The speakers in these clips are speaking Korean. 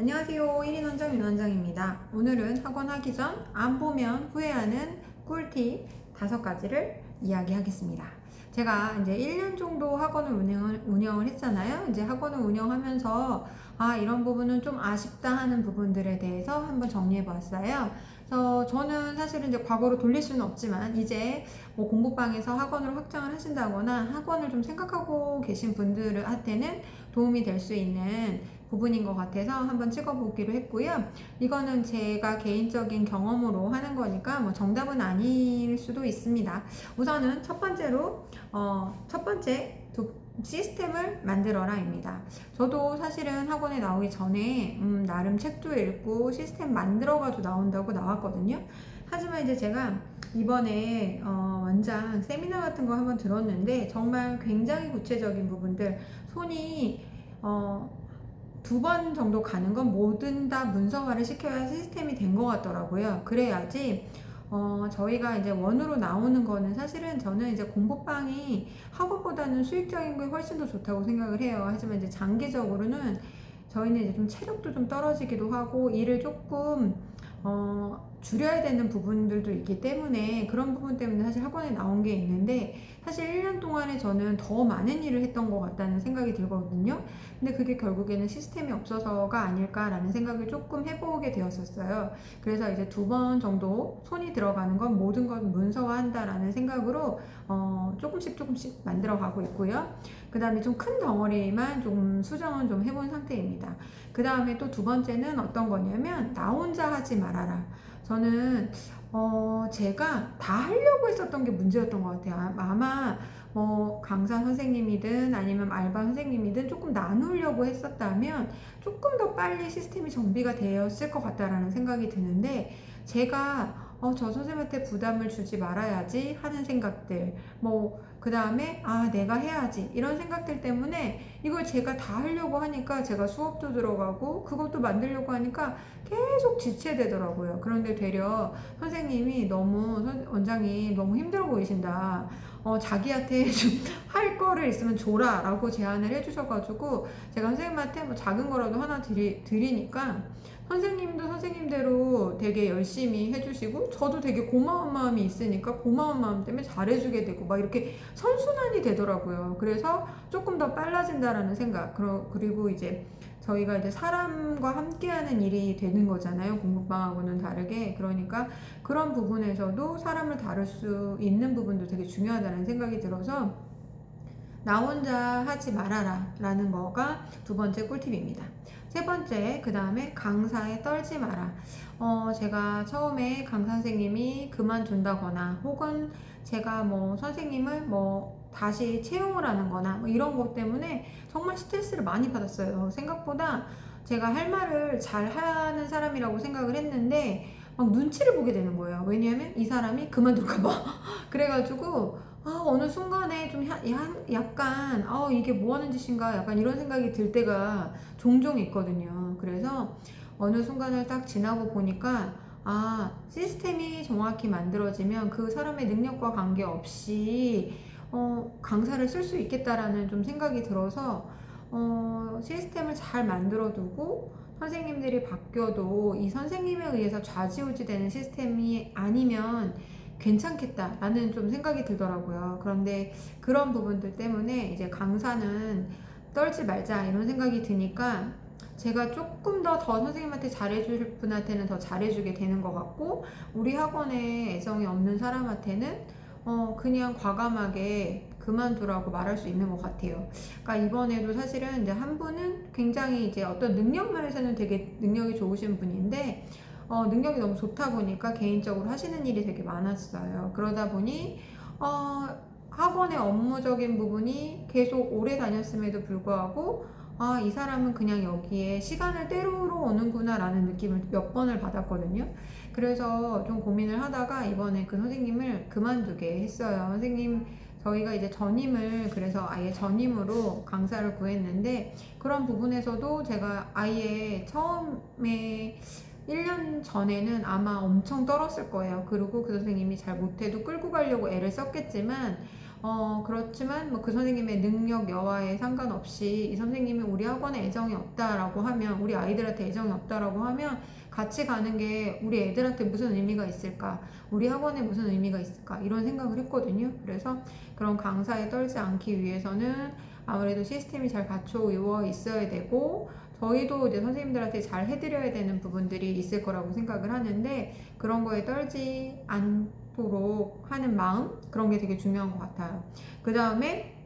안녕하세요. 1인 원장 윤원장입니다. 오늘은 학원 하기 전 안 보면 후회하는 꿀팁 5가지를 이야기하겠습니다. 제가 이제 1년 정도 학원을 운영을 했잖아요. 이제 학원을 운영하면서 이런 부분은 좀 아쉽다 하는 부분들에 대해서 한번 정리해 보았어요. 그래서 저는 사실은 이제 과거로 돌릴 수는 없지만 이제 뭐 공부방에서 학원을 확장을 하신다거나 학원을 좀 생각하고 계신 분들한테는 도움이 될 수 있는 부분인 것 같아서 한번 찍어보기로 했고요. 이거는 제가 개인적인 경험으로 하는 거니까 뭐 정답은 아닐 수도 있습니다. 우선은 첫 번째로 첫 번째 시스템을 만들어라입니다. 저도 사실은 학원에 나오기 전에 나름 책도 읽고 시스템 만들어가지고 나온다고 나왔거든요. 하지만 이제 제가 이번에 원장 세미나 같은 거 한번 들었는데 정말 굉장히 구체적인 부분들 손이 2번 정도 가는 건 뭐든 다 문서화를 시켜야 시스템이 된 것 같더라고요. 그래야지 저희가 이제 원으로 나오는 거는 사실은 저는 이제 공부방이 학원보다는 수익적인 게 훨씬 더 좋다고 생각을 해요. 하지만 이제 장기적으로는 저희는 이제 좀 체력도 좀 떨어지기도 하고 일을 조금 줄여야 되는 부분들도 있기 때문에 그런 부분 때문에 사실 학원에 나온 게 있는데 사실 1년 동안에 저는 더 많은 일을 했던 것 같다는 생각이 들거든요. 근데 그게 결국에는 시스템이 없어서가 아닐까라는 생각을 조금 해보게 되었었어요. 그래서 이제 2번 정도 손이 들어가는 건 모든 건 문서화한다라는 생각으로 조금씩 만들어 가고 있고요. 그 다음에 좀 큰 덩어리만 좀 수정은 좀 해본 상태입니다. 그 다음에 또 2번째는 어떤 거냐면 나 혼자 하지 말아라. 저는 제가 다 하려고 했었던 게 문제였던 것 같아요. 아마 뭐 강사 선생님이든 아니면 알바 선생님이든 조금 나누려고 했었다면 조금 더 빨리 시스템이 정비가 되었을 것 같다라는 생각이 드는데 제가 저 선생님한테 부담을 주지 말아야지 하는 생각들 뭐 그 다음에 내가 해야지 이런 생각들 때문에 이걸 제가 다 하려고 하니까 제가 수업도 들어가고 그것도 만들려고 하니까 계속 지체되더라고요. 그런데 되려 선생님이 원장이 너무 힘들어 보이신다. 자기한테 좀 할 거를 있으면 줘라 라고 제안을 해주셔가지고 제가 선생님한테 뭐 작은 거라도 하나 드리니까 선생님도 선생님대로 되게 열심히 해주시고 저도 되게 고마운 마음이 있으니까 고마운 마음 때문에 잘해주게 되고 막 이렇게 선순환이 되더라고요. 그래서 조금 더 빨라진다라는 생각 그리고 이제 저희가 이제 사람과 함께하는 일이 되는 거잖아요. 공부방하고는 다르게. 그러니까 그런 부분에서도 사람을 다룰 수 있는 부분도 되게 중요하다는 생각이 들어서 나 혼자 하지 말아라 라는 거가 2번째 꿀팁입니다. 3번째, 그 다음에 강사에 떨지 마라. 제가 처음에 강사 선생님이 그만둔다거나 혹은 제가 뭐 선생님을 뭐 다시 채용을 하는 거나 뭐 이런 것 때문에 정말 스트레스를 많이 받았어요. 생각보다 제가 할 말을 잘 하는 사람이라고 생각을 했는데 막 눈치를 보게 되는 거예요. 왜냐하면 이 사람이 그만둘까봐. 그래가지고 어느 순간에 좀 약간 이게 뭐 하는 짓인가 약간 이런 생각이 들 때가 종종 있거든요. 그래서 어느 순간을 딱 지나고 보니까 시스템이 정확히 만들어지면 그 사람의 능력과 관계없이 강사를 쓸 수 있겠다라는 좀 생각이 들어서 시스템을 잘 만들어 두고 선생님들이 바뀌어도 이 선생님에 의해서 좌지우지 되는 시스템이 아니면 괜찮겠다라는 좀 생각이 들더라고요. 그런데 그런 부분들 때문에 이제 강사는 떨지 말자 이런 생각이 드니까 제가 조금 더 선생님한테 잘해줄 분한테는 더 잘해주게 되는 것 같고 우리 학원에 애정이 없는 사람한테는 그냥 과감하게 그만두라고 말할 수 있는 것 같아요. 그러니까 이번에도 사실은 이제 한 분은 굉장히 이제 어떤 능력 면에서는 되게 능력이 좋으신 분인데 능력이 너무 좋다 보니까 개인적으로 하시는 일이 되게 많았어요. 그러다 보니 학원의 업무적인 부분이 계속 오래 다녔음에도 불구하고 이 사람은 그냥 여기에 시간을 때우러 오는구나 라는 느낌을 몇 번을 받았거든요. 그래서 좀 고민을 하다가 이번에 그 선생님을 그만두게 했어요. 선생님 저희가 이제 전임을 그래서 아예 전임으로 강사를 구했는데 그런 부분에서도 제가 아예 처음에 1년 전에는 아마 엄청 떨었을 거예요. 그리고 그 선생님이 잘 못해도 끌고 가려고 애를 썼겠지만 그렇지만 뭐 그 선생님의 능력 여하에 상관없이 이 선생님이 우리 학원에 애정이 없다라고 하면, 우리 아이들한테 애정이 없다라고 하면 같이 가는 게 우리 애들한테 무슨 의미가 있을까? 우리 학원에 무슨 의미가 있을까? 이런 생각을 했거든요. 그래서 그런 강사에 떨지 않기 위해서는 아무래도 시스템이 잘 갖춰 있어야 되고, 저희도 이제 선생님들한테 잘 해드려야 되는 부분들이 있을 거라고 생각을 하는데, 그런 거에 떨지 않도록 하는 마음, 그런 게 되게 중요한 것 같아요. 그 다음에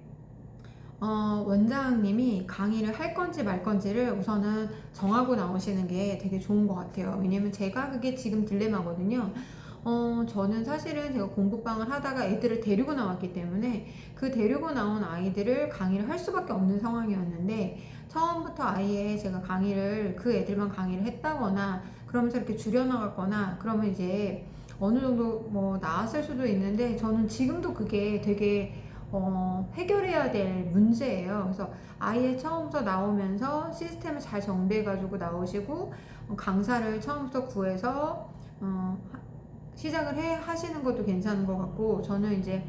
원장님이 강의를 할 건지 말 건지를 우선은 정하고 나오시는 게 되게 좋은 것 같아요. 왜냐면 제가 그게 지금 딜레마거든요. 저는 사실은 제가 공부방을 하다가 애들을 데리고 나왔기 때문에 그 데리고 나온 아이들을 강의를 할 수밖에 없는 상황이었는데, 처음부터 아예 제가 강의를, 그 애들만 강의를 했다거나 그러면서 이렇게 줄여나갔거나 그러면 이제 어느 정도 뭐 나았을 수도 있는데, 저는 지금도 그게 되게 해결해야 될 문제예요. 그래서 아예 처음부터 나오면서 시스템을 잘 정비해가지고 나오시고, 강사를 처음부터 구해서 시작을 하시는 것도 괜찮은 것 같고, 저는 이제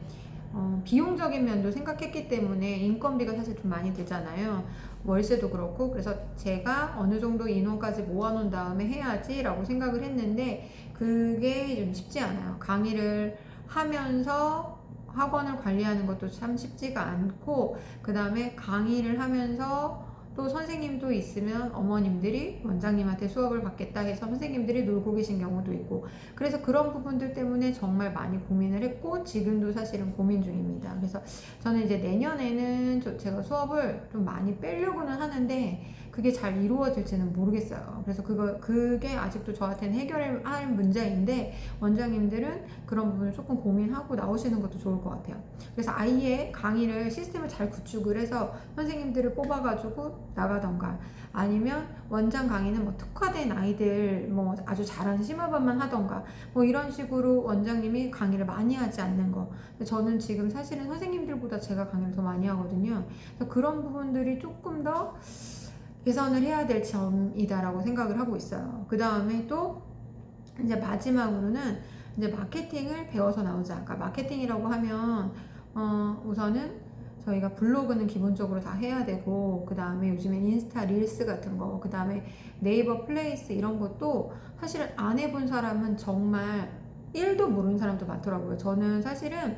비용적인 면도 생각했기 때문에, 인건비가 사실 좀 많이 들잖아요. 월세도 그렇고. 그래서 제가 어느 정도 인원까지 모아놓은 다음에 해야지 라고 생각을 했는데, 그게 좀 쉽지 않아요. 강의를 하면서 학원을 관리하는 것도 참 쉽지가 않고, 그 다음에 강의를 하면서 또 선생님도 있으면 어머님들이 원장님한테 수업을 받겠다 해서 선생님들이 놀고 계신 경우도 있고, 그래서 그런 부분들 때문에 정말 많이 고민을 했고, 지금도 사실은 고민 중입니다. 그래서 저는 이제 내년에는 제가 수업을 좀 많이 빼려고는 하는데 그게 잘 이루어질지는 모르겠어요. 그래서 그게 아직도 저한테는 해결을 할 문제인데, 원장님들은 그런 부분을 조금 고민하고 나오시는 것도 좋을 것 같아요. 그래서 아예 강의를, 시스템을 잘 구축을 해서 선생님들을 뽑아가지고 나가던가, 아니면 원장 강의는 뭐 특화된 아이들, 뭐 아주 잘하는 심화반만 하던가, 뭐 이런 식으로 원장님이 강의를 많이 하지 않는 거. 근데 저는 지금 사실은 선생님들보다 제가 강의를 더 많이 하거든요. 그래서 그런 부분들이 조금 더 개선을 해야 될 점이다라고 생각을 하고 있어요. 그 다음에 또 이제 마지막으로는 이제 마케팅을 배워서 나오자. 그러니까 마케팅이라고 하면 우선은 저희가 블로그는 기본적으로 다 해야 되고, 그 다음에 요즘엔 인스타 릴스 같은 거, 그 다음에 네이버 플레이스 이런 것도 사실은 안 해본 사람은 정말 1도 모르는 사람도 많더라고요. 저는 사실은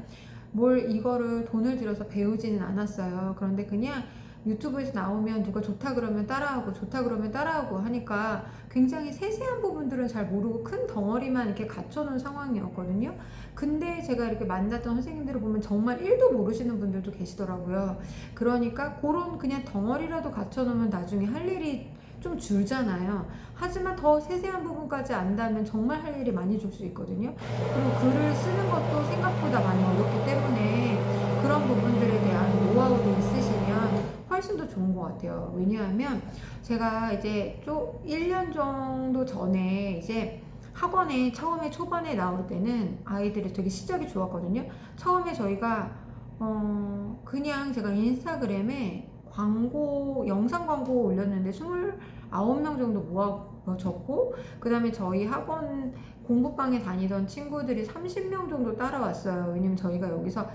뭘 이거를 돈을 들여서 배우지는 않았어요. 그런데 그냥 유튜브에서 나오면 누가 좋다 그러면 따라하고, 좋다 그러면 따라하고 하니까 굉장히 세세한 부분들은 잘 모르고 큰 덩어리만 이렇게 갖춰놓은 상황이었거든요. 근데 제가 이렇게 만났던 선생님들을 보면 정말 1도 모르시는 분들도 계시더라고요. 그러니까 그런 그냥 덩어리라도 갖춰놓으면 나중에 할 일이 좀 줄잖아요. 하지만 더 세세한 부분까지 안다면 정말 할 일이 많이 줄 수 있거든요. 그리고 글을 쓰는 것도 생각보다 많이 어렵기 때문에 그런 부분들에 대한 노하우도 있으시면 훨씬 더 좋은 것 같아요. 왜냐하면 제가 이제 1년 정도 전에 이제 학원에 처음에 초반에 나올 때는 아이들이 되게 시작이 좋았거든요. 처음에 저희가 그냥 제가 인스타그램에 영상 광고 올렸는데 29명 정도 모아졌고, 그 다음에 저희 학원 공부방에 다니던 친구들이 30명 정도 따라왔어요. 왜냐면 저희가 여기서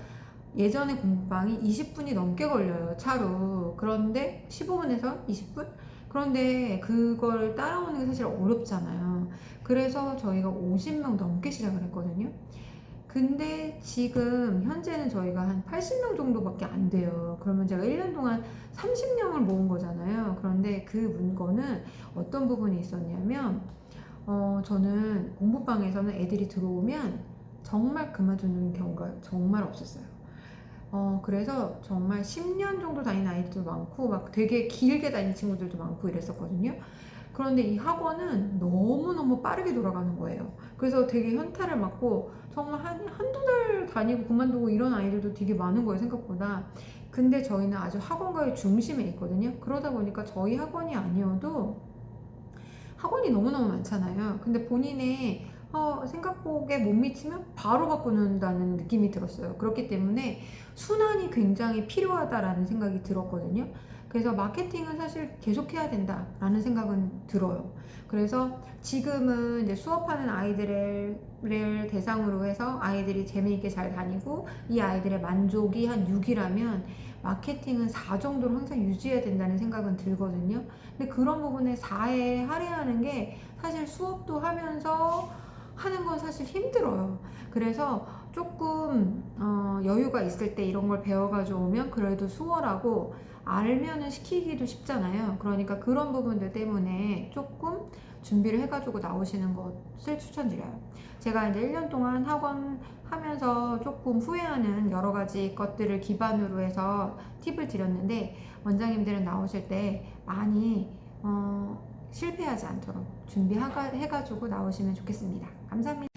예전에 공부방이 20분이 넘게 걸려요, 차로. 그런데 15분에서 20분? 그런데 그걸 따라오는 게 사실 어렵잖아요. 그래서 저희가 50명 넘게 시작을 했거든요. 근데 지금 현재는 저희가 한 80명 정도밖에 안 돼요. 그러면 제가 1년 동안 30명을 모은 거잖아요. 그런데 그 문거는 어떤 부분이 있었냐면, 저는 공부방에서는 애들이 들어오면 정말 그만두는 경우가 정말 없었어요. 그래서 정말 10년 정도 다니는 아이들도 많고, 막 되게 길게 다니는 친구들도 많고 이랬었거든요. 그런데 이 학원은 너무너무 빠르게 돌아가는 거예요. 그래서 되게 현타를 맞고, 정말 한두 달 다니고 그만두고 이런 아이들도 되게 많은 거예요, 생각보다. 근데 저희는 아주 학원가의 중심에 있거든요. 그러다 보니까 저희 학원이 아니어도 학원이 너무너무 많잖아요. 근데 본인의 생각보에 못 미치면 바로 바꾸는다는 느낌이 들었어요. 그렇기 때문에 순환이 굉장히 필요하다라는 생각이 들었거든요. 그래서 마케팅은 사실 계속 해야 된다라는 생각은 들어요. 그래서 지금은 이제 수업하는 아이들을 대상으로 해서 아이들이 재미있게 잘 다니고 이 아이들의 만족이 한 6이라면 마케팅은 4 정도로 항상 유지해야 된다는 생각은 들거든요. 근데 그런 부분에 4에 할애하는 게 사실 수업도 하면서 하는 건 사실 힘들어요. 그래서 조금 여유가 있을 때 이런 걸 배워가지고 오면 그래도 수월하고 알면은 시키기도 쉽잖아요. 그러니까 그런 부분들 때문에 조금 준비를 해가지고 나오시는 것을 추천드려요. 제가 이제 1년 동안 학원 하면서 조금 후회하는 여러 가지 것들을 기반으로 해서 팁을 드렸는데 원장님들은 나오실 때 많이 실패하지 않도록 준비해가지고 나오시면 좋겠습니다. 감사합니다.